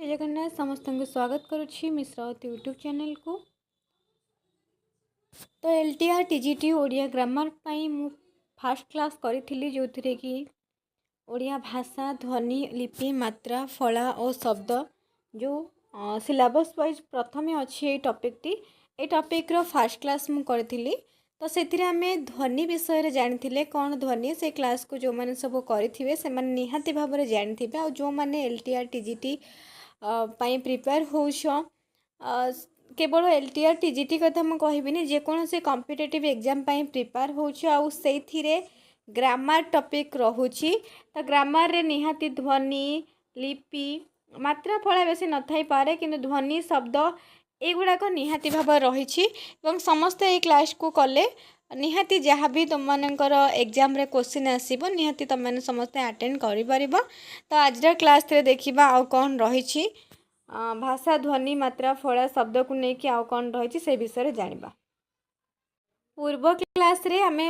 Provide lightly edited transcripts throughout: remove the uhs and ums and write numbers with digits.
जय जगन्नाथ समस्त को स्वागत करुच्ची मिश्रावती यूट्यूब चैनल को। तो एलटीआर टीजीटी ओडिया ग्रामर मु फास्ट क्लास करी जो थे कि ओडिया भाषा ध्वनि लिपि मात्रा फला और शब्द जो सिलेबस वाइज प्रथम अच्छी टॉपिक टी ए टॉपिक रो फास्ट क्लास मु करी। तो से ध्वनि विषय जानी कौन ध्वनि से क्लास को जो मैंने सब करेंगे से निहाती भाव में जानी और जो मैंने एलटीआर टीजीटी प्रिपेयर हो केवल एलटीआर टीजीटी कथा मुझे कहबिनी जेकोसी कॉम्पिटिटिव एग्जाम प्रिपेयर हो ग्रामर टॉपिक रोची। तो ग्रामर रे निहाती ध्वनि लिपि मात्रा फला बेसी न थाई पारे किंतु ध्वनि शब्द एगुड़ाक निहाती भाव रही समस्ते ये क्लास को कले निहाती जहाँ भी तुम मानकर एग्जाम रे क्वेश्चन आसीबो निहाती तुम मैंने समस्ते अटेंड करि परिबो। तो आज क्लास रे देखिबा आउ कौन रही भाषा ध्वनि मात्रा फला शब्द को लेकिन आउ कौन रही से विषय जानिबा। पूर्व क्लास रे आमे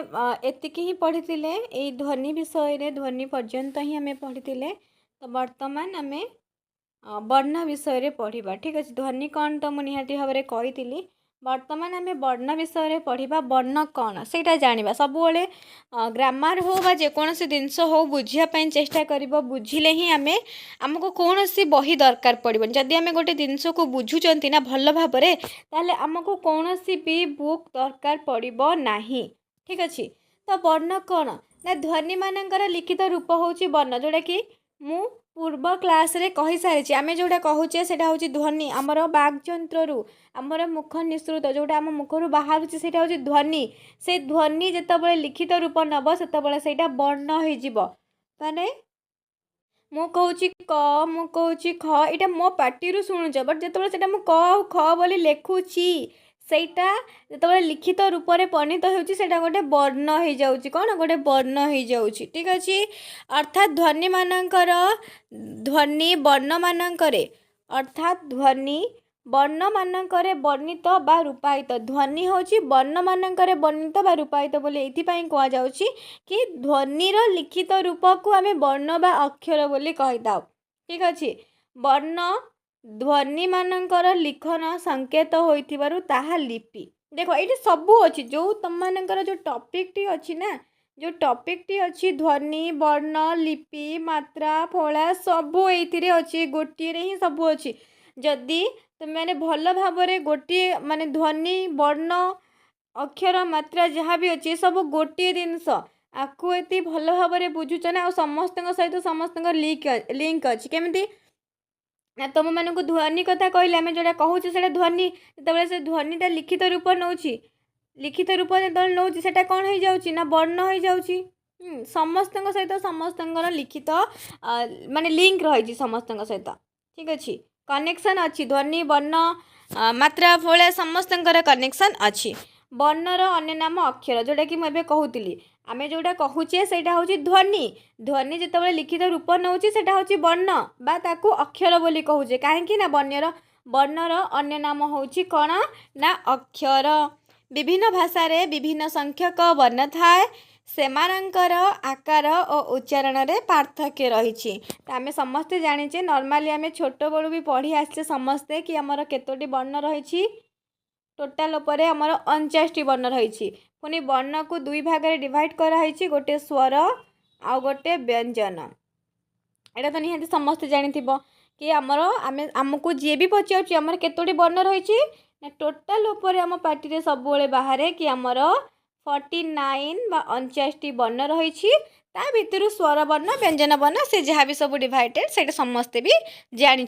एतिकी ही पढ़ी ध्वनि विषय रे ध्वनि पर्यंत ही आमे पढ़ी। तो वर्तमान आमे वर्ण विषय रे पढ़िबा। ठीक अच्छे ध्वनि कौन तो मुझे निहाती भाव में कही वर्तमान आमे वर्ण विषय रे पढ़िबा। वर्ण कौन सेटा जानिबा सबुबले ग्रामर हो बा जेकोसी जिनस हो बुझापी चेष्टा करिबो बुझिले ही आमे आमको कौन सी बही दरकार पड़िबो। जदि आमे गोटे जिनस को बुझुचंती ना भल भाव में ताले आमको कौन सी भी बुक दरकार पड़िबो नाही। ठीक अच्छे तो वर्ण कौन ना ध्वनि मानकर लिखित रूप होची वर्ण जोड़ा कि मु पूर्व क्लास रे कही सारी आमे जोड़ा कहूचे सेटा होची ध्वनि आमर बागजंत्र रु आमर मुख निसृत जोड़ा आम मुखर बाहर सेटा होची ध्वनि। से ध्वनि जेतबेले लिखित रूप नब सेतबेले सेटा वर्ण हो जिवो। माने मु कहूची क मु कहूची ख एटा मो पार्टी रु सुनुच बट जेतबेले सेटा मु क ख बोली लेखुची सेटा जेतबेले लिखित रूप में परिणत होउची सेटा गोटे वर्ण हो जाउची कौन गोटे वर्ण हो जाउची। ठीक अच्छे अर्थात ध्वनि मानकर ध्वनि वर्ण मानकरे अर्थात ध्वनि वर्ण मानकरे वर्णित बा रूपायित ध्वनि होची वर्ण मानकरे वर्णित बा रूपायित बोली एथिपाई कहा जाउची कि ध्वनिर लिखित रूप को आमे वर्ण बा अक्षर बोली कहिदाउ। ठीक अच्छे वर्ण ध्वनि मानकर लिखन संकेत होइथिबारु ताहा लिपि। देखो ये सबू अच्छी जो तुम मानकर जो टॉपिक टी अच्छी ना जो टॉपिक टी अच्छी ध्वनि वर्ण लिपि मात्रा फला सबू ये अच्छी गोटे रे ही सबू अच्छी। जदि तुम मैंने भल भाव में गोटे माने ध्वनि वर्ण अक्षर मात्रा जहाँ भी अच्छी सब गोटे जिनस आपको ये भल भाव में बुझुच ना समस्त सहित समस्त लिंक अच्छी केमिति ना तुम मानक ध्वनि कथा कहले आम जोड़ा कहूँ से ध्वनि जो से ध्वनिटा लिखित रूप नौ लिखित रूप जो नौ सेटा कौन हो जाउची ना वर्ण हो जाउची। समस्त सहित समस्त लिखित माने लिंक रही समस्त सहित। ठीक अच्छे कनेक्शन अच्छी ध्वनि वर्ण मात्रा फला समस्त कनेक्शन अच्छी। वर्णर अन्य नाम अक्षर जोटा कि मुझे कहूली आम जोटा कहूचे सेटा हूँ ध्वनि ध्वनि जितेबाला लिखित रूप नौची सेटा हूँ वर्ण बा ताकू अक्षर बोली कहूचे कहीं ना वर्णर अन्य नाम होची कौन ना अक्षर। विभिन्न भाषा रे विभिन्न संख्यक वर्ण थाए सेमानंकर आकार और उच्चारण रे पार्थक्य रही। आमे समस्ते जानिचे नॉर्मली आमे छोट बड़ू भी पढ़ी आसे समस्ते कि आमर केतोटी वर्ण रही टोटाल उपरे आमर 49 वर्ण रही। पुनी वर्ण को दुई भाग में डिवाइड कराई गोटे स्वर आउ गोटे व्यंजन। एटा तो निहाती समस्ते जानी कि आमर आमको जी भी पचार आमर केतोटी वर्ण रही ना टोटाल उपरे आम पार्टी रे सब बाहर कि आमर 49 बा 49 वर्ण रही भितर स्वर वर्ण व्यंजन वर्ण से जहाँ भी सब डिवाइडेड से समस्ते भी जानी।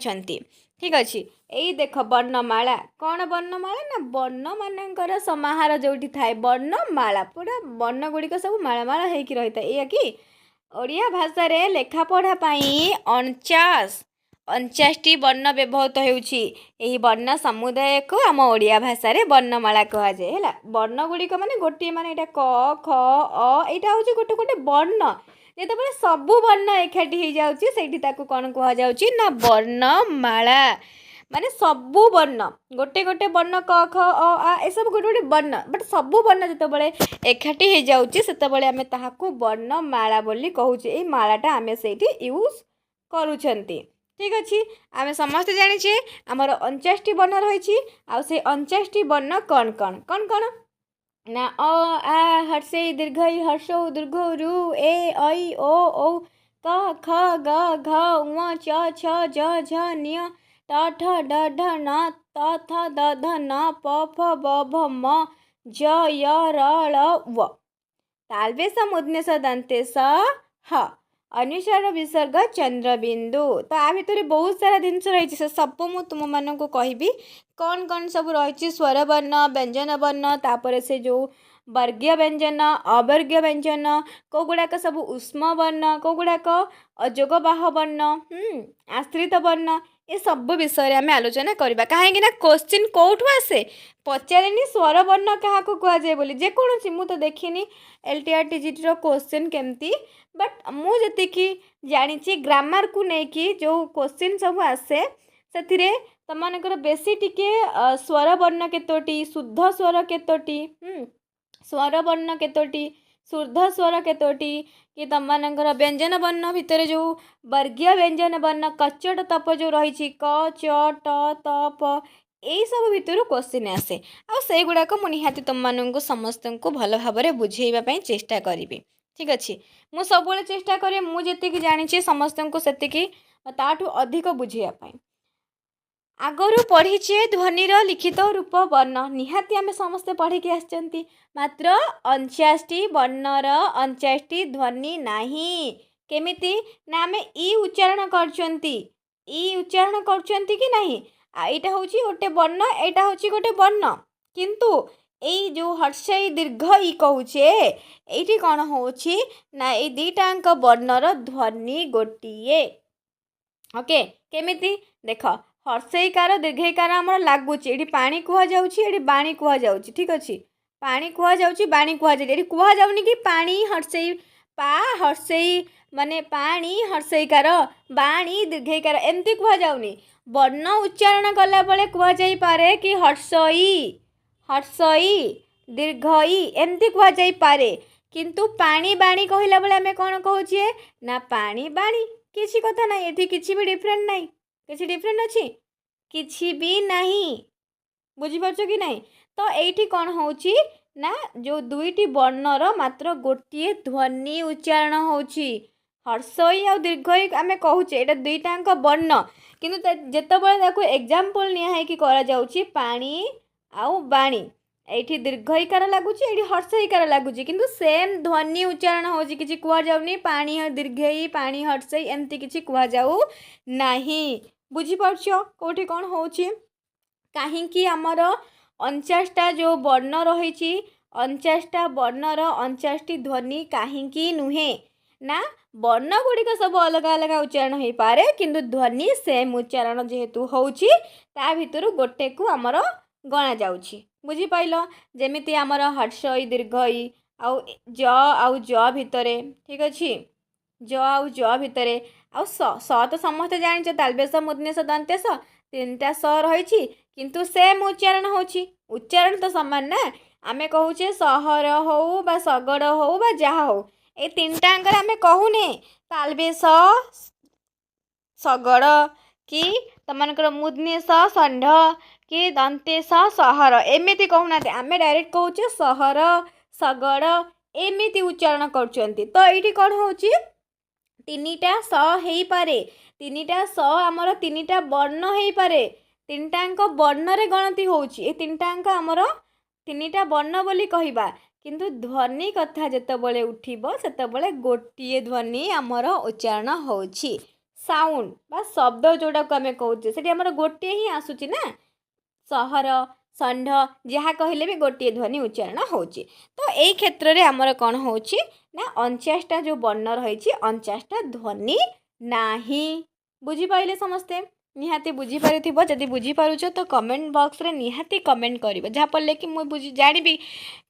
ठीक अच्छे यही देख वर्णमाला कौन वर्णमाला ना वर्ण मानकर समाहार जो थाए वर्णमाला पूरा वर्ण गुड़िक सब मालामाला होती रही था। या कि ओडिया भाषा रे लेखा पढ़ा 49टी वर्ण व्यवहृत होउछि। वर्ण समुदाय को आम ओडिया भाषा रे वर्णमाला कहा जाए है। वर्ण गुड़िक माने गोटे माने क ख अ यहाँ हूँ गोटे गोटे वर्ण जेतबेले सबू वर्ण एकाठी हो जाउछि सेठी ताकू कौन कहा जाउछि ना वर्णमाला। माने सबू वर्ण गोटे गोटे वर्ण क ख अ आ ए सब गोटे गोटे वर्ण बट सबू वर्ण जेतबेले एकाठी हो जाउछि सेतबेले आमे ताहाकू वर्णमाला बोली कहूछि। ए मालाटा आमे सेठी यूज करूछंती। ठीक अच्छे आम समस्ते जाचे आमर 49 वर्ण रही आ 49 वर्ण कौन कौन कौन कौन ना अ आ हर्षे दीर्घ हर्षो दीर्घ रु ए ऐ ओ औ क ख ग घ ङ च छ ज झ ञ ट ठ ड ढ ण त थ द ध न प फ ब भ म ज य र ळ व तालवेश मूर्धन्यस दंतेश ह अनुसार विसर्ग चंद्रबिंदु। तो आ भितर बहुत सारा जिन रही से सब मु तुम मानक कहबी कौन कौन सब रही स्वर वर्ण व्यंजन वर्ण तापर से जो वर्गीय व्यंजन अवर्गीय व्यंजन कौ गुड़ाक सब उष्म वर्ण कौ गुड़ाक अजोगबाह वर्ण आश्रित वर्ण ये सब विषय आम आलोचना करवा कहीं क्वेश्चन कौटू आसे पचारे स्वर वर्ण क्या कहुए बोली जेकोसी मुझे देखनी LTR TGT क्वेश्चन केमती बट मुझे जानी ग्रामर को लेकिन जो क्वेश्चन सब आसे से तुमकर बेसी टिके स्वर वर्ण केतोटी शुद्ध स्वर केतोटी स्वर वर्ण केतोटी शुद्ध स्वर केतोटी कि तुम मानकर व्यंजन वर्ण भितर जो वर्गीय व्यंजन वर्ण कचट तप जो रही क च ट त प यही सब भितर क्वेश्चन आसे आ गुड़ाक मुझे निहाती तुम मानक समस्त को भल भाव में बुझेवाई चेष्टा करी ठीक अच्छे मु सब चेष्टा करें मुझे जानी समस्त को से ताठू अधिक बुझेवाई आगरू पढ़ीचे ध्वनिर लिखित रूप वर्ण निहाती आम समस्ते पढ़ी आसचंती मात्र 49 वर्णर 49 ध्वनि नहीं केमिति ना आम ई उच्चारण करचंती ई उच्चारण करचंती कि नहीं एटा होची गोटे वर्ण एटा होची गोटे वर्ण किंतु एई जो हर्षई दीर्घ ई कहूचे एठी कौन होची ना ए दीटांक वर्णर ध्वनि गोटिए ओके केमिति देख हर्षईकार दीर्घईकार आमर लगुच ये पानी कहुच्छी ये बाणी कहुच्छी ठीक अच्छे पानी कहुच्छी बाणी कहुच्छी कहुनी कि पानी हर्षई पा हर्षई माने पानी हर्षईकार बाणी दीर्घईकार एमती कहुनी वर्ण उच्चारण कला बेले कहुपे कि हर्षई हर्षई दीर्घई एमती कहुपे किंतु पानी बाणी कहला बेले आम कौन कहे ना पानी बाणी किसी कथा ना ये किसी भी डिफरेंट नहीं किसी डिफरेंट अच्छी किसी भी नहीं बुझीपार कि नहीं तो ये कौन होची ना जो दुईटी वर्णर मात्र गोटे ध्वनि उच्चारण होची हर्षई आ दीर्घई आम कहूचे ये दुईटाक वर्ण किंतु जितेबाला एग्जाम्पल निया कि करा जाउची पानी आउ बाणी ये दीर्घईकार लगुच ये हर्षईकार लगुच किंतु सेम ध्वनि उच्चारण होची किसी कहुनी पानी दीर्घई पानी हर्षई एमती किसी कहुजाऊ नहीं बुझीपारछ कौटी कौन होची कहीं आमर 49टा जो वर्ण रही 49टा वर्णर 49टी ध्वनि कहीं नुहे ना वर्ण गुड़िक सब अलग अलग उच्चारण हो पारे किंतु ध्वनि सेम उच्चारण जेहेतु होची ता भितर गोटे को आमर गणा जाउछि बुझीपाइल जेमिति आमर हर्षई दीर्घई आउ ज भितरे ठीक अच्छे ज आउ ज भितरे आउ स तो समस्त जानिछ तालवेश मूर्धन्यस दंतेश तीनटा स रही किंतु सेम उच्चारण होची उच्चारण तो समान ना आमे कहूचे सहर हो बा सगड़ हो बा जहा हो ए तीनटा अंकर आमे कहूने तालवेश सगड़ कि तमनकर मूर्धन्यस षंढ कि दंतेश सहर एमिति कहूना आमे डायरेक्ट कहूचे सहर सगड़ एमिति उच्चारण करचंती तो ये कौन होची तीनिटा स हेई पारे तीनिटा स आमर तीनिटा वर्ण हेई पारे तीनटांक वर्ण रे गणति होची ए तीनटांक आमर तीनिटा वर्ण बोली कहिबा किंतु ध्वनि कथा जेतेबेले उठिबो सेतेबेले गोटिए ध्वनि आमर उच्चारण होची साउंड बा शब्द जोड़ा को आमे कहूचे सेठी आमर गोटिए ही आसुची ना सहर षंढ जहाँ कहले भी गोटे ध्वनि उच्चारण होची तो यही क्षेत्र में आमर कौन होची ना 49टा जो वर्ण रही 49टा ध्वनि नाही बुझीपारे समस्ते निहाती बुझीपार जदि बुझीपारुछ तो कमेंट बॉक्स रे निहाती कमेंट कर जहाँफल कि मुझे जानी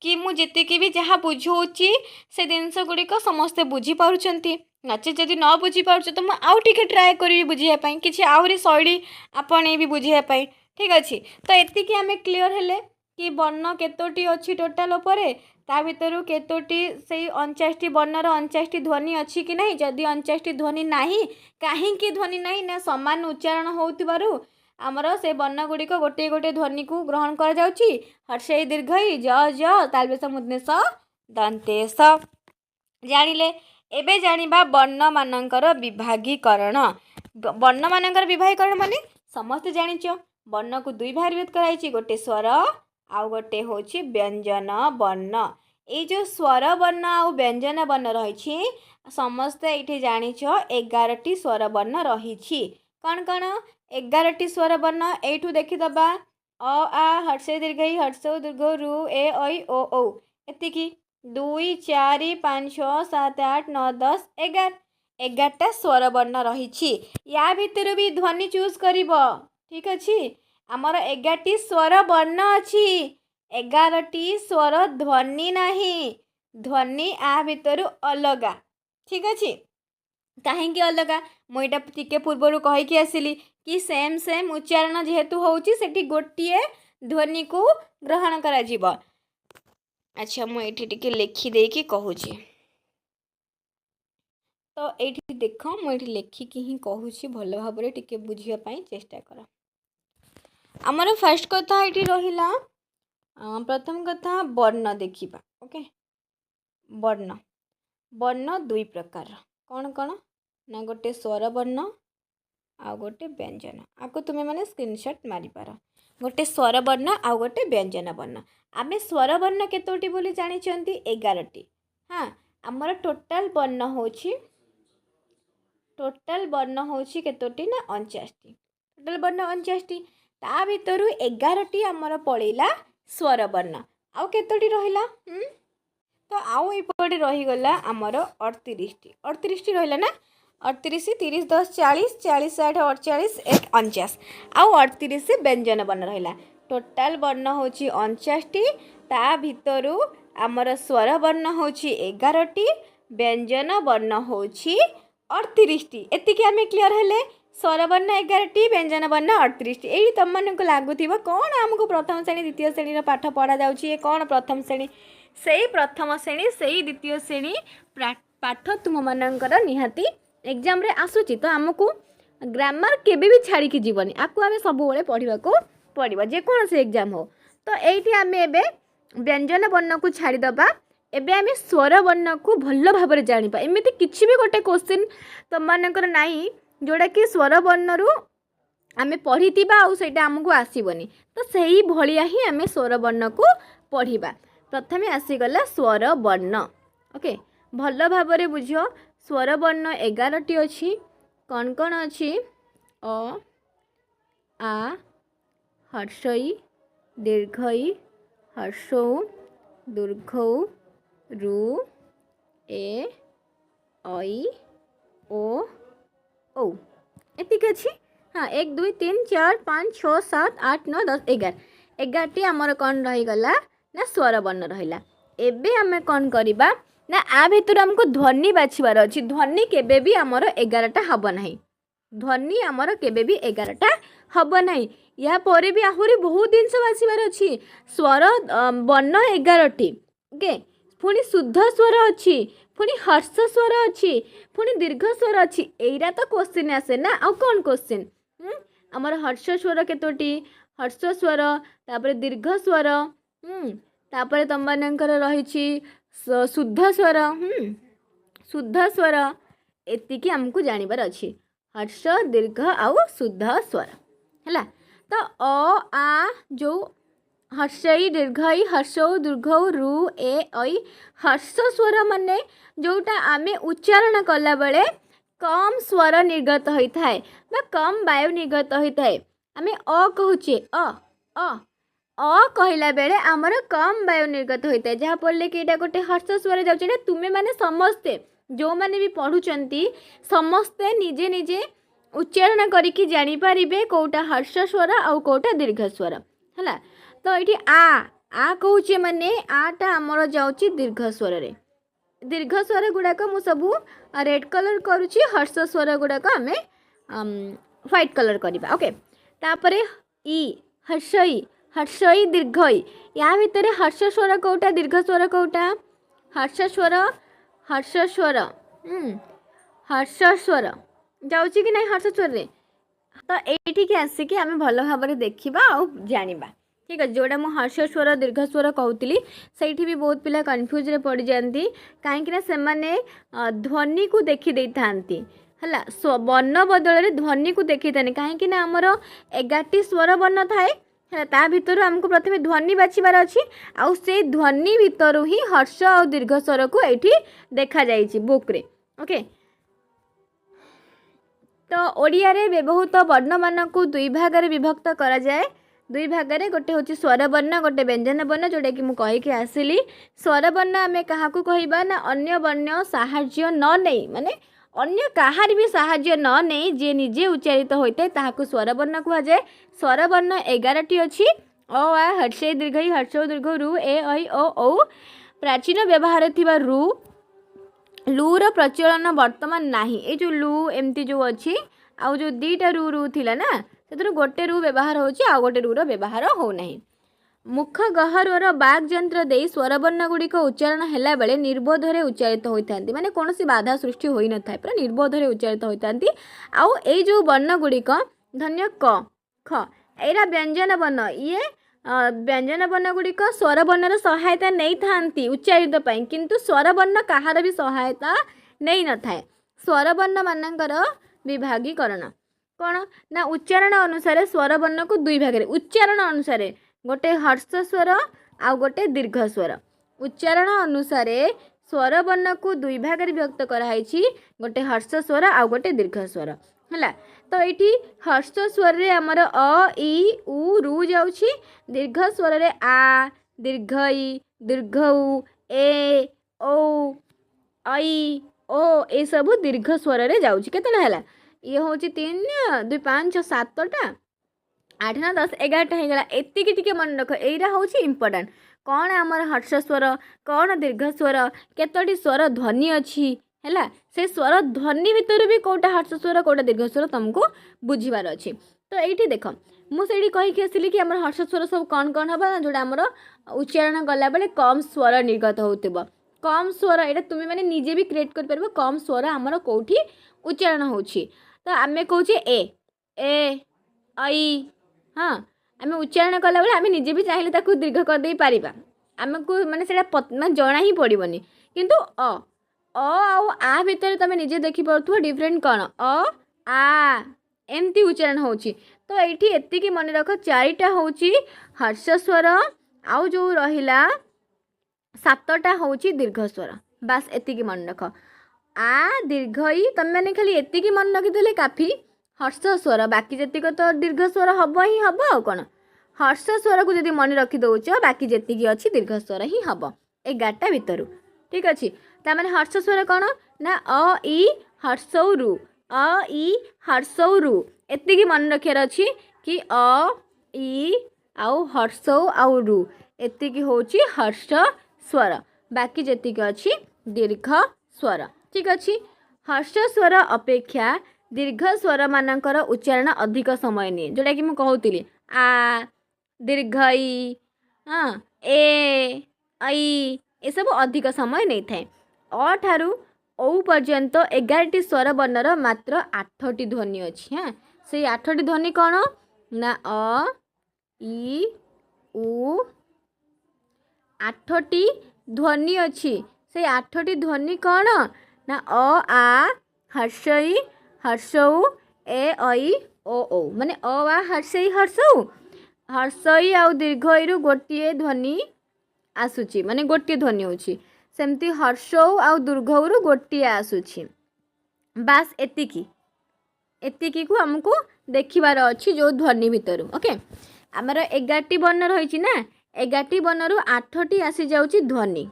कि मुझे भी जहाँ बुझाऊँगी से जिनस गुड़िक समस्ते बुझीपारुंट नचे जदि न बुझीपार तो मुझे आउ टे ट्राए करी बुझापी किसी आहरी शैली आपणे भी बुझापी ठीक अच्छे तो ये आम क्लीयर हेले कि वर्ण केतोटी अच्छी टोटाल ता भितर केतोटी से 49 वर्णर 49 ध्वनि अच्छी कि नहीं जदि 49 ध्वनि नहीं कहीं ध्वनि नहीं ना समान उच्चारण होतिबारु आमर से वर्ण गुड़िक गोटे गोटे ध्वनि को ग्रहण कर जाउची हर्षई दीर्घई ज तालबेश मूर्धन्यस दंतेश जानिले एबे जानिबा वर्ण मानकर विभागीकरण वर्ण मानकर विभागीकरण माने समस्त जानिच वर्ण को दुई भाग विभक्त कराई गोटे स्वर आउ गोटे होची व्यंजन वर्ण ये जो स्वर वर्ण आउ व्यंजन वर्ण रही समस्ते ये जानिच 11टी स्वर वर्ण रही कौन कौन 11टी स्वर वर्ण यू देखीदबा अ आ हर्ष दीर्घ हर्ष दीर्घ रु ए ऐ ओ औ एतिकी 2 4 5 6 7 8 9 10 11टा स्वर वर्ण रही या भितर भी ध्वनि चूज करिब ठीक अच्छे आमर 11टी स्वर वर्ण अच्छी 11टी स्वर ध्वनि नहीं ध्वनि आ भितर अलगा ठीक अच्छे कहीं अलगा मुझे टिके पूर्वर कहीकि आसली कि सेम सेम उच्चारण जेहेतु होची सेठी गोटे ध्वनि को ग्रहण करा जीव अच्छा मुझे टिके लिखी देकी कहूची तो ये देख मुझे लेखिकी ही कहूँ भल भाव टिके बुझापी चेष्टा कर आमर फर्स्ट कथा ये रहा प्रथम कथा वर्ण देखा ओके वर्ण वर्ण दुई प्रकार कौन कौन ना गोटे स्वर वर्ण आ गोटे व्यंजन आपको तुम्हें मैंने स्क्रीनशॉट मारिपार गोटे स्वर वर्ण आ गोटे व्यंजन वर्ण आमे स्वर वर्ण केतोटी बोली जानिचंती 11टी हाँ आमर टोटाल वर्ण होची टोटाल वर्ण होची केतोटी ना 49टी टोटाल वर्ण 49टी ता भितर 11टी आमर पड़ेला स्वर वर्ण आउ केतोटी रहिला तो आउ एपटे रहीगला आमर 38टी 38टी रहिला ना 38 30 10 40 40 60 48 1 49 आउ 38 व्यंजन वर्ण रहिला टोटाल वर्ण होची 49टी ता भितरु आमर स्वर वर्ण होची 11टी व्यंजन वर्ण होची 38टी एतिकी आमे क्लियर हेले स्वर वर्ण 11टी व्यंजन वर्ण 38टी यही तुम मानक लगुव कौन आमको प्रथम श्रेणी द्वितीय श्रेणी पाठ पढ़ा जाउची कौन प्रथम श्रेणी से प्रथम श्रेणी से द्वितीय श्रेणी पाठ तुम मानकर निहाती एग्जाम रे आसूची तो आमको ग्रामर केबे भी छाड़ी की जीवनी आपको आमे सब बेले पढ़ा को पड़ो जेकोसी एग्जाम हो तो ये आम ए व्यंजन वर्ण को छाड़ीदबा एबे आमे स्वर वर्ण को भल भाव में जानिपा एमती किसी भी गोटे क्वेश्चन तुम मानकर नाई जोड़ा कि स्वर वर्ण रु आमे पढ़ी आउटा आमको आसबनी तो सही भाया ही आमे स्वर वर्ण को पढ़ा प्रथमे आसीगला स्वर वर्ण ओके भल भाव में बुझ स्वर वर्ण 11टी अच्छी कौन कौन अच्छी अ आ हर्षई दीर्घई हर्षौ दीर्घौ रु ए ऐ ओ औ एतिक अच्छी हाँ 1 2 3 4 5 6 7 8 9 10 11 11टी आमर कौन रहीगला ना स्वर वर्ण रहिला एबे आमे कौन करिबा ना आ भितर हमको ध्वनि बाछिबार अछि ध्वनि केबे भी आमर 11टा हब नाही ध्वनि आमर केबे भी 11टा हब नाही या परे भी आहुरी बहुत जिनस बाछिबार अछि स्वर वर्ण 11टी ओके पुणी शुद्ध स्वर अच्छी पुणी हर्ष स्वर अच्छी पुणी दीर्घ स्वर अच्छी एरा तो क्वेश्चन आसे ना आउ कौन क्वेश्चन आमर हर्ष स्वर केतोटी हर्ष स्वर तापर दीर्घ स्वर तापर तुम मानकर रही शुद्ध स्वर शुद्ध स्वर एतिकी हमको जानिबार अच्छी हर्ष दीर्घ आउ शुद्ध स्वर है तो अ आ जो हर्षई दीर्घई हर्षौ दीर्घौ रु ए ऐ हर्ष स्वर माने जोटा आमे उच्चारण कला बेले कम स्वर निर्गत होता है बा कम वायु निर्गत होता है आमे अ कहूचे अ कहला बेले आमर कम वायु निर्गत होता है जहाँ पढ़ले कि एटा गोटे हर्ष स्वर जाउचे तुमे माने समस्ते जो माने भी पढ़ुचंती समस्ते निजे निजे उच्चारण करिकी जानि पारिबे कोटा हर्ष स्वर आउ कोटा दीर्घ स्वर है तो ये आ कहूचे माने आटा आमर जाउची दीर्घ स्वर रे दीर्घ स्वर गुड़ाक मु सबू रेड कलर करुची हर्ष स्वर गुड़ाक आमे व्हाइट कलर करवा ओके तापरे ई हर्षई हर्षई दीर्घई या भितर हर्ष स्वर कौटा दीर्घ स्वर कौटा हर्ष स्वर हर्ष स्वर हर्ष स्वर जाऊँगी कि नहीं हर्ष स्वर रे तो ये आसिक आम भल भाव देखा आ जाना ठीक है जोड़ा मुझे हर्ष स्वर दीर्घ स्वर कहती से भी बहुत पिला कन्फ्यूज रे पड़ जाती कहीं से माने ध्वनि को देखी था है वर्ण बदल ध्वनि को देखी था कहीं आमर 11टी स्वर वर्ण थाए ता भितर आमको प्रथम ध्वनि बाछिबार अच्छी आउ से ध्वनि भितर ही हर्ष और दीर्घ स्वर को ये देखा जाइए बुक रे ओके तो ओडिया रे व्यवहृत वर्ण मान को दुई भाग में विभक्त करा जाए दुई भाग में गोटे हूँ स्वर वर्ण गोटे व्यंजन वर्ण जोटा कि मुझे आसली स्वर वर्ण आम क्या कहवा ना अन्य वर्ण साहाय्य न नहीं माने अन्य कहार भी साहाय्य न नहीं जे निजे उच्चारित होता है ताहाकू स्वर वर्ण कहुए स्वर वर्ण 11टी अच्छी अ आ हर्षे दीर्घई हर्ष दीर्घ रु ए ऐ ओ औ प्राचीन व्यवहार थिबा रु लूर प्रचलन वर्तमान नाही ए जो लू एमती जो अच्छी आउ जो दीटा रु थिला ना से गोटे रु व्यवहार होची आ गोटे रुर व्यवहार हो नहीं मुख गहर बाग यंत्र दे स्वरवर्ण गुड़िक उच्चारण हैला बेले निर्बोधरे उच्चारित होता माने कौन सी बाधा सृष्टि होई न थाए पूरा निर्बोधरे उच्चारित होता आउ ए जो वर्ण गुड़िक धन्य क ख एरा व्यंजन वर्ण ये व्यंजन वर्ण गुड़िक स्वर वर्णर सहायता नहीं थांती उच्चारित पाई किंतु स्वर वर्ण कहार भी सहायता नहीं न थाए स्वर वर्ण मानकर विभागीकरण कौन ना उच्चारण अनुसार स्वर वर्ण को दुई भाग उच्चारण अनुसार गोटे हर्ष स्वर आउ गोटे दीर्घ स्वर उच्चारण अनुसार स्वर वर्ण को दुई भाग में विभक्त कराई गोटे हर्ष स्वर आउ गोटे दीर्घ स्वर है तो ये हर्ष स्वर रे आमर अ इ उ रु जाउछि दीर्घ स्वर रे आ दीर्घ इ दीर्घ उ ए ओ ऐ ओ ए सब दीर्घ स्वर रे जाउछि केतला हैला ये हूँ 3 2 5 7टा 8 ना 10 11टा होगा एतिकी टिके मन रख यहीरा हूँ इम्पोर्टाट कौन आमर हर्ष स्वर कौन दीर्घ स्वर केतोटी स्वर ध्वनि अच्छी है से स्वर ध्वनि भितर भी कौटा हर्ष स्वर कौटा दीर्घ स्वर तुमको बुझीबार अच्छी तो ये देख मुझे कहीकि आसली कि आम हर्ष स्वर सब कौन कौन हम जोटा आमर उच्चारण कला बेले कम स्वर निर्गत होतिबो कम स्वर ये तुम्हें मैंने निजे भी क्रिएट कर पार कम स्वर आमर कौटी उच्चारण होछि तो आमे कहूँ ए ऐ हाँ आम उच्चारण कला बेले आम निजे भी चाहिए ताकू दीर्घ करदे पारिबा आमको माने सेटा माने जना ही पड़ोनी किंतु अ आ भितर तुम निजे देखी पार्थ्व डिफरेंट कौन अ आ एमती उच्चारण होची तो ये एतिकी मन रख 4टा होची हर्ष स्वर आउ जो रहिला 7टा होची दीर्घ स्वर बास एतिकी मन रख आ दीर्घ ई तुम मैंने खाली एतिकी मन रखिदेले काफी हर्ष स्वर बाकी जतिक तो दीर्घ स्वर हम ही हम आ कौन हर्ष स्वर को जब मन रखी दौच बाकी जी अच्छी दीर्घ स्वर ही हम 11टा भितर ठीक अच्छे तार हर्ष स्वर कौन ना अ इ हर्षौ रु अ इ हर्षौ रु एतिकी मन रखार अच्छी कि अ इ आउ हर्षौ आउ रु एतिकी होची हर्ष स्वर बाकी जी अच्छी दीर्घ स्वर ठीक अच्छे हर्ष स्वर अपेक्षा दीर्घ स्वर मानकर उच्चारण अधिक समय निए जोटा कि मुझे कहती आ दीर्घ ई हाँ ए ऐ ये सब अधिक समय नहीं थाए अ ठारू औ पर्यंत 11टी स्वर वर्णर मात्र 8टी ध्वनि अच्छी हाँ से 8टी ध्वनि कौन ना अ इ उ 8टी ध्वनि अच्छी से 8टी ध्वनि कौन ना अ आ हर्षई हर्षौ ए ऐ ओ औ माने अ आ हर्षई हर्षौ हर्षई आउ दीर्घ रु गोटे ध्वनि आसुची माने गोटे ध्वनि होची सेमती हर्षौ आउ दीर्घ रु गोटे आसुची बास एतिकी एतिकी को हमको देखिबार अच्छी जो ध्वनि भितर ओके आमर 11टी वर्ण रही ना 11टी वर्ण रु 8टी आसी जाउची ध्वनि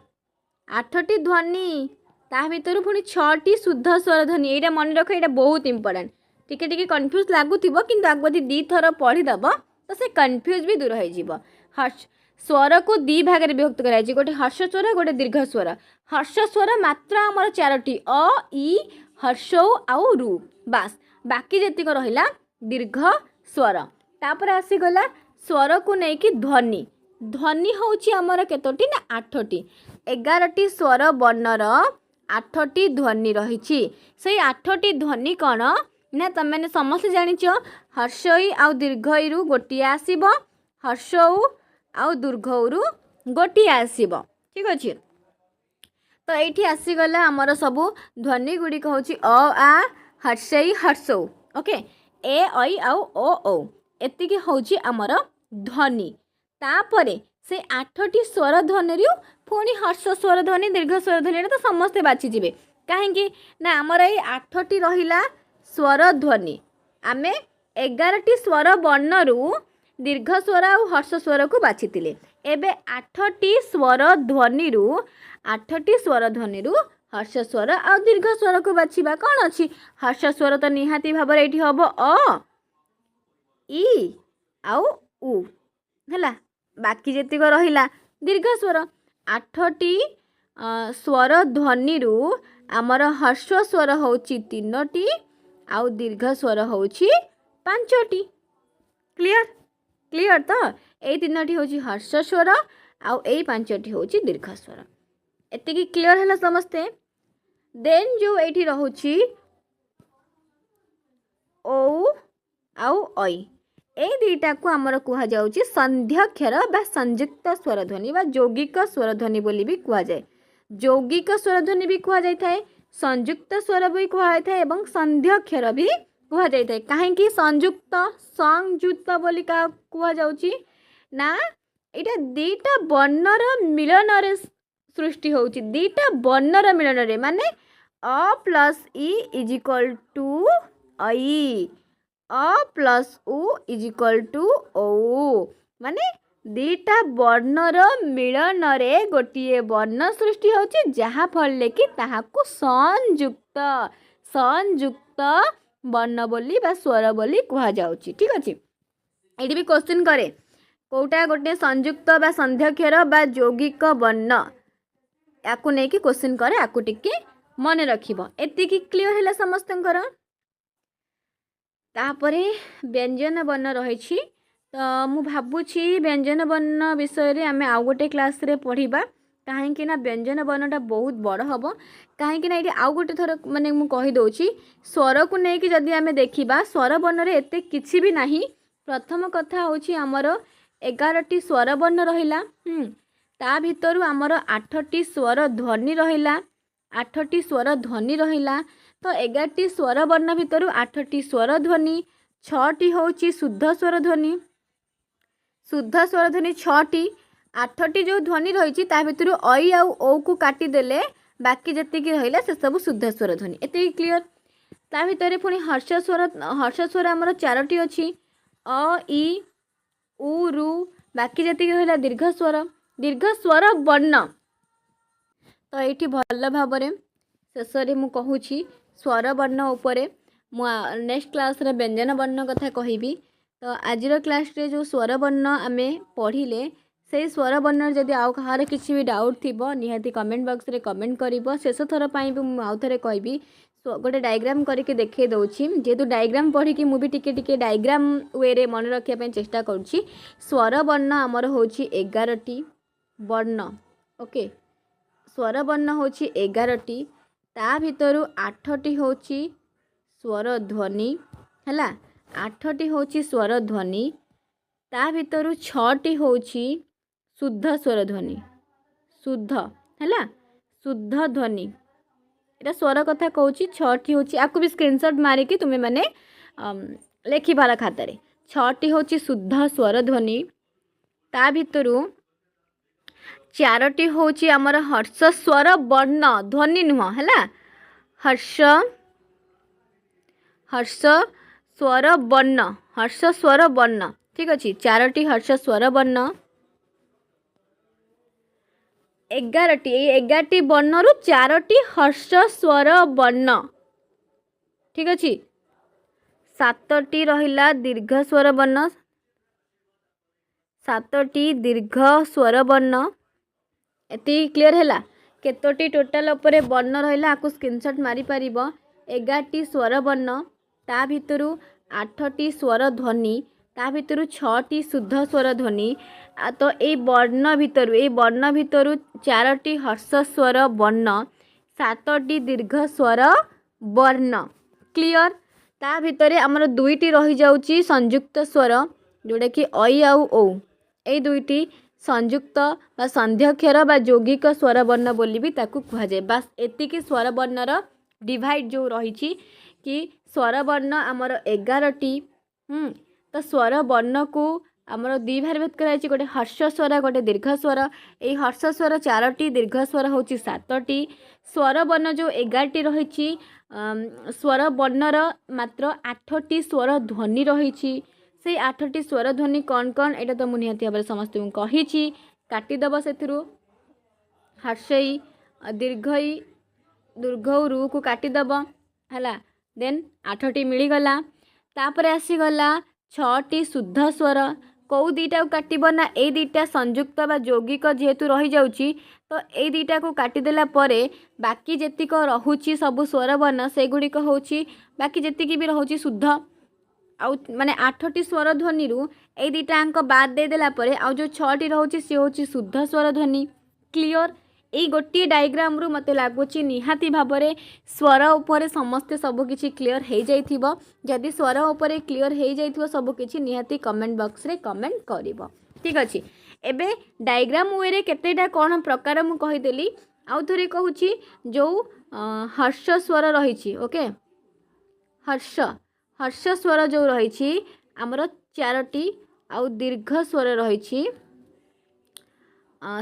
8टी ध्वनि ता भितर पुणी 6टी शुद्ध स्वर ध्वनि यहाँ मन रख ये बहुत इंपोर्टेंट टिके टिके कन्फ्यूज लगुव कि आगे 2 थर पढ़ीदेव तो से कन्फ्यूज भी दूर हो हर्ष स्वर को 2 भाग में विभक्त कराई गोटे हर्ष स्वर गोटे दीर्घ स्वर हर्ष स्वर मात्र आमर 4टी अ इ हर्षौ आउ रु बास बाकी जी रहा दीर्घ स्वर तापर आसीगला स्वर को लेकिन ध्वनि ध्वनि होची आमर केतोटी ना 8टी 11टी स्वर वर्णर 8टी ध्वनि रही से 8टी ध्वनि कौन ना तुम मैंने समस्त जानिच हर्षई आउ दीर्घई रु गोटे आसीब हर्षऊ आउ दीर्घऊ गोटे आसीब ठीक अच्छे। तो ये आसीगला आमर सबू ध्वनि गुड़िक हूँ अ आ हर्षई हर्षौ ओके ए ऐ आउ ओ औ एतिकी हूँ आमर ध्वनि तापरे से 8टी स्वर ध्वनि पुणी हर्ष स्वर ध्वनि दीर्घ स्वर ध्वनि तो समस्ते बाछिजे कहीं ना आमर ये 8टी रहा स्वर ध्वनि आमे 11टी स्वर वर्णरू दीर्घ स्वर और हर्ष स्वर को बाछी एबे 8टी स्वर ध्वनि 8टी स्वर ध्वनि हर्ष स्वर और दीर्घ स्वर को बाछिबा कौन अच्छी हर्ष स्वर तो निहाती भाव ये हम अ इ आउ उ है बाकी जेतिक रहिला दीर्घ स्वर 8टी स्वर ध्वनि आमर हर्ष स्वर होची 3टी आउ दीर्घ स्वर होची 5टी क्लियर क्लियर तो ये 3टी होची हर्ष स्वर आउ ये 5टी होची दीर्घ स्वर एतिकी क्लियर है समस्ते। देन जो ये रोची ओ आउ ऐ ए दुईटा को आमर कह जाउची संध्याक्षर बा संयुक्त स्वर ध्वनि बा यौगिक स्वर ध्वनि बोली भी कह जाए यौगिक स्वर ध्वनि भी कह जाए संयुक्त स्वर भी कह जाए एवं संध्याक्षर भी कह जाए कहीं संयुक्त संयुक्त बोली का कह जाउची ना इटा दीटा वर्णर मिलन रे सृष्टि होउची दीटा वर्णर मिलन रे माने अ प्लस इ इज इक्वल टू ऐ अ प्लस उ इज इक्वल टू ओ माने दीटा वर्णर मिलन रे गोटे वर्ण सृष्टि होची जहाँ फल कि ताहाकू संयुक्त संयुक्त वर्ण बोली बा स्वर बोली कह जाउची ठीक अछि। एठी भी क्वेश्चन करे कोटा गोटे संयुक्त बा संध्याक्षर बा यौगिक वर्ण याकू नहीं कि क्वेश्चन करे याकू टिके मन रखिबो एतिकी क्लियर हैला समस्तंकर। तापरे व्यंजन वर्ण रही तो मु भाबुछि व्यंजन वर्ण विषय रे आमे आउ गोटे क्लास रे पढ़िबा कहीं ना व्यंजन वर्णटा बहुत बड़ हम कहीं ये आउ गोटे थर माने मु कहि दउछि स्वर को लेकिन जदि आमे देखिबा स्वर वर्ण रे एते किछि भी नाही। प्रथम कथा होछि हमर 11टी स्वर वर्ण रहिला ता भितरु हमर 8टी स्वर ध्वनि रहिला 8टी स्वर ध्वनि रहिला तो 11टी स्वर वर्ण भितरु 8टी स्वर ध्वनि 6टी होछि शुद्ध स्वर ध्वनि 6टी 8टी जो ध्वनि रही भितर ऐ आउ ओ को काटी देले बाकी जतिकी रहिला से सब शुद्ध स्वर ध्वनि एते क्लियर। ता भितर पुणी हर्ष स्वर आमर 4टी अच्छी अ इ उ रु बाकी जतिकी रहिला दीर्घ स्वर वर्ण। तो ये भल भाव शेष में कहूँ स्वर वर्ण उपरे मु नेक्स्ट क्लास रे व्यंजन वर्ण कथा कहबी। तो आजिर क्लास रे जो स्वर वर्ण आमे पढ़िले से स्वर वर्ण जदि आउ कहार किसी भी डाउट थी निहाती कमेंट बॉक्स रे कमेंट कर शेष थर पर भी मुझे आउ थे कहबी गोटे डायग्राम करके देखे दूसरी जेहेतु डायग्राम पढ़ी कि मुझे टिके डायग्राम वे रे मन रखापी चेष्टा करुँची। स्वर वर्ण आमर होची 11टी वर्ण ओके स्वर वर्ण होची 11टी ता भितरु 8टी होची स्वर ध्वनि हैला 8टी होची स्वर ध्वनि ता भितरु 6टी होची शुद्ध स्वर ध्वनि शुद्ध हैला शुद्ध ध्वनि एटा स्वर कथा कहूँ 6टी होची आपको भी स्क्रीनशॉट मारिकी तुम्हें मैंने लेखिबार खातार 6टी होची शुद्ध स्वर ध्वनि ता भितरु 4टी होची आमर हर्ष स्वर वर्ण ध्वनि नुह हैला हर्ष स्वर वर्ण ठीक अच्छे 4टी हर्ष स्वर वर्ण 11टी वर्ण रु 4टी हर्ष स्वर वर्ण ठीक अच्छे 7टी रहिला दीर्घ स्वर वर्ण 7टी दीर्घ स्वर वर्ण एति क्लियर हैला केतोटी टोटाल उपरे वर्ण रहिला आकु स्क्रीनशॉट मारी परिबो 11टी स्वर वर्ण ता भितरु 8टी स्वर ध्वनि ता भितर 6टी शुद्ध स्वर ध्वनि तो ये वर्ण भितर 4टी हर्ष स्वर वर्ण 7टी दीर्घ स्वर वर्ण क्लियर ता भितर आमर 2टी रही जाउची संयुक्त स्वर जोड़ा कि ऐ आउ ओ ए 2टी संयुक्त बा संध्यक्षर बा यौगिक स्वर वर्ण बोली भी ताकू कहा जाए बास एतिकी स्वर वर्णर डिवाइड जो रही कि स्वर वर्ण आमर 11टी तो स्वर वर्ण को आमर दी भाग भेद कराई गोटे हर्ष स्वर गोटे दीर्घ स्वर ये हर्ष स्वर 4टी दीर्घ स्वर हूँ 7टी स्वर वर्ण जो 11टी रही स्वर वर्णर मात्र 8टी स्वर ध्वनि रही से 8टी स्वर ध्वनि कौन कौन एटा तो मुझे निहाती भाव समस्त कही काटिदेव से हर्षई दीर्घई दुर्घ रू को काटिदेव है देन 8टी मिलगला तापर आसीगला 6टी शुद्ध स्वर कौ दीटा को काटब ना ये दीटा संयुक्त बा यौगिक जेहेतु रही जाउची तो ये दीटा को काटिदेला परे बाकी जेतिक रहुची सब स्वर वर्ण से गुड़िक होची बाकी जेतिकी भी रहुची शुद्ध आउ माने 8टी स्वर ध्वनि रु ए दीटा अंक बाद देदेला परे आउ जो 6टी रहुची सी होची शुद्ध स्वर ध्वनि क्लियर यही गोटे डायग्राम रु मते लगुच निहाती भावरे स्वर उपरे समस्ते सबकि क्लीयर हो जाइथिबो जदि स्वर उपरे क्लीयर हो जाइथिबो सबकि निहाती कमेंट बॉक्स रे कमेंट करिवो ठीक अछि एबे डायग्राम वे रे केतेटा कोन प्रकार मु कहिदेली आउ थोरे कहूची जो हर्ष स्वर रहिछि ओके हर्ष स्वर जो रहिछि हमर 4टी आउ दीर्घ स्वर रहिछि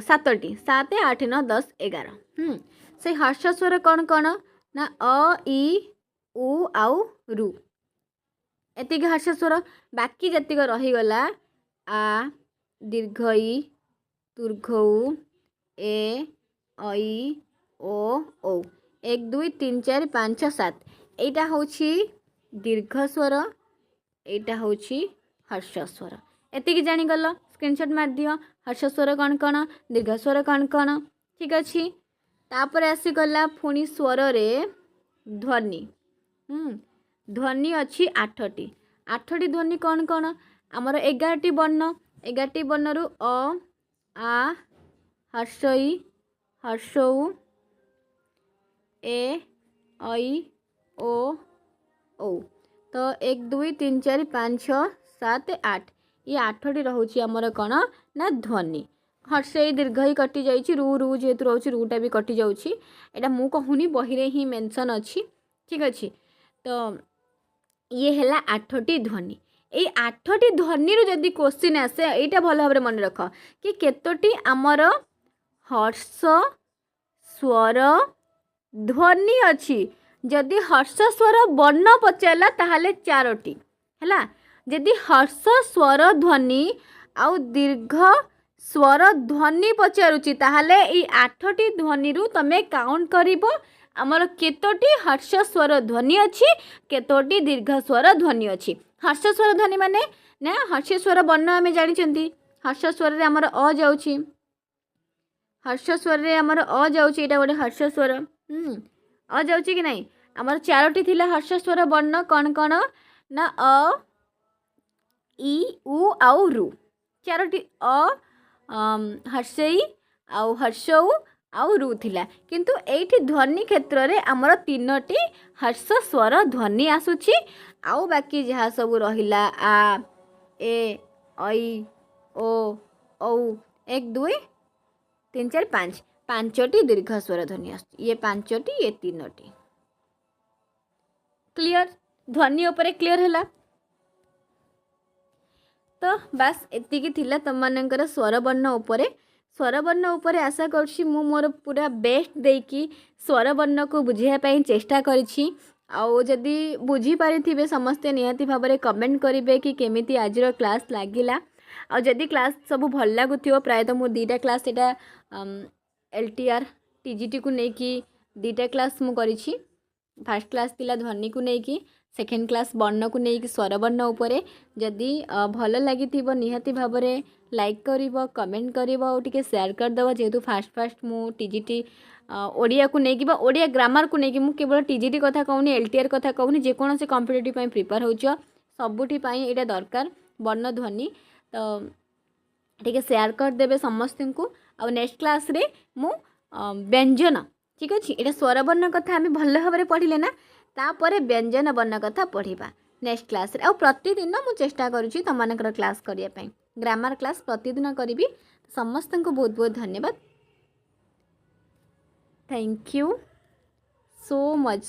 7टी 7 8 9 10 11 से हर्ष स्वर कौन कौन ना अ इ उ आउ रु एतिक हर्ष स्वर बाकी जतिक रहीगला आ दीर्घ इ दीर्घ उ ए ऐ ओ 1 2 3 4 5 6 7 एटा होछि दीर्घ स्वर एटा होछि हर्ष स्वर एतिक जानिगल स्क्रीनशॉट मार दियो हर्ष स्वर कौन कौन दीर्घ स्वर कौन कौन ठीक अच्छे तापर आसीगला पुणी स्वर रे ध्वनि ध्वनि अच्छी 8टी ध्वनि कौन कौन आमर 11टी वर्ण 11टी वर्ण रु अ आ हर्षई हर्षौ ए ऐ ओ तो 1 2 3 4 5 6 7 8 ये 8टी रोचे आमर कौन ना ध्वनि हर्ष दीर्घ ही कटि जाइए रू रू जेहेतु रोचे रूटा भी कटि जाऊँगी एटा मु कहूनी बही रे ही मेंशन अच्छी ठीक अच्छे तो ये है 8टी ध्वनि ये 8टी ध्वनि रू जदि क्वेश्चन आसे यहाँ भल भाव मन रख कि केतोटी आमर हर्ष स्वर ध्वनि अच्छी जदि हर्ष स्वर वर्ण पचारा ताहले 4टी है जदि हर्ष स्वर ध्वनि आउ दीर्घ स्वर ध्वनि पचारुची ताहले ई 8टी ध्वनि रु तमे काउंट करिवो आमर केतोटी हर्ष स्वर ध्वनि अच्छी केतोटी दीर्घ स्वर ध्वनि अच्छी हर्ष स्वर ध्वनि माने ना हर्ष स्वर वर्ण आमे जानिचंती हर्ष स्वर रे आमर अ जाउची हर्ष स्वर रे आमर अ जाउची एटा गोटे हर्ष स्वर अ जाउची कि नहीं आमर 4टी थिला हर्ष स्वर वर्ण कौन कौन ना अ इ उ आउ रु 4टी अ हर्षई आउ हर्षौ आउ रु थिला किंतु एठी ध्वनि क्षेत्र रे आमर 3टी हर्ष स्वर ध्वनि आसुची आउ बाकी जहाँ सब रहिला आ ए ऐ ओ औ 1 2 3 4 5 5टी दीर्घ स्वर ध्वनि आसुची ये 5टी ये 3टी क्लियर ध्वनि उपरे क्लियर हैला तो बास एतिकी थिला तुम मानकर स्वरवर्ण उपरे आशा करछि मु मोर पूरा बेस्ट देकी स्वरवर्ण को बुझाइया पई चेष्टा करिछि आउ जदि बुझी पारिथिबे समस्ते निहाती भाबरे कमेंट करिवे कि केमिति आजिर क्लास लागिला आउ जदि क्लास सब भल लागुथियो प्राय तो मु 2टा क्लास एटा LTR TGT को नेकी 2टा क्लास मु करिछि फर्स्ट क्लास थिला ध्वनि को नेकी सेकेंड क्लास वर्ण को नेकी स्वरवर्ण उपरे जदि भल लगी निहाती भावरे लाइक करिवो कमेंट करिवो और टिके शेयर कर दबो जेहेतु फास्ट मु TGT ओडिया को नेकी बा ओडिया ग्रामर को नेकी मु केवल TGT कथा कहूनी LTR कथा कहूनी जेकोसी कॉम्पिटिटिव पई प्रिपेयर होछ सबुठी पई एटा दरकार वर्ण ध्वनि तो ठीक शेयर करदेवे समस्त को आ नेक्स्ट क्लास रे मु व्यंजन ठीक अच्छे ये स्वर वर्ण कथा आम भल भाव पढ़ले ना तापर व्यंजन वर्ण कथा पढ़ा नेक्स्ट क्लास रे आ प्रतिदिन मु चेष्टा करुँची तुम क्लास करने ग्रामर क्लास प्रतिदिन करी समस्त को बहुत बहुत धन्यवाद थैंक यू सो मच।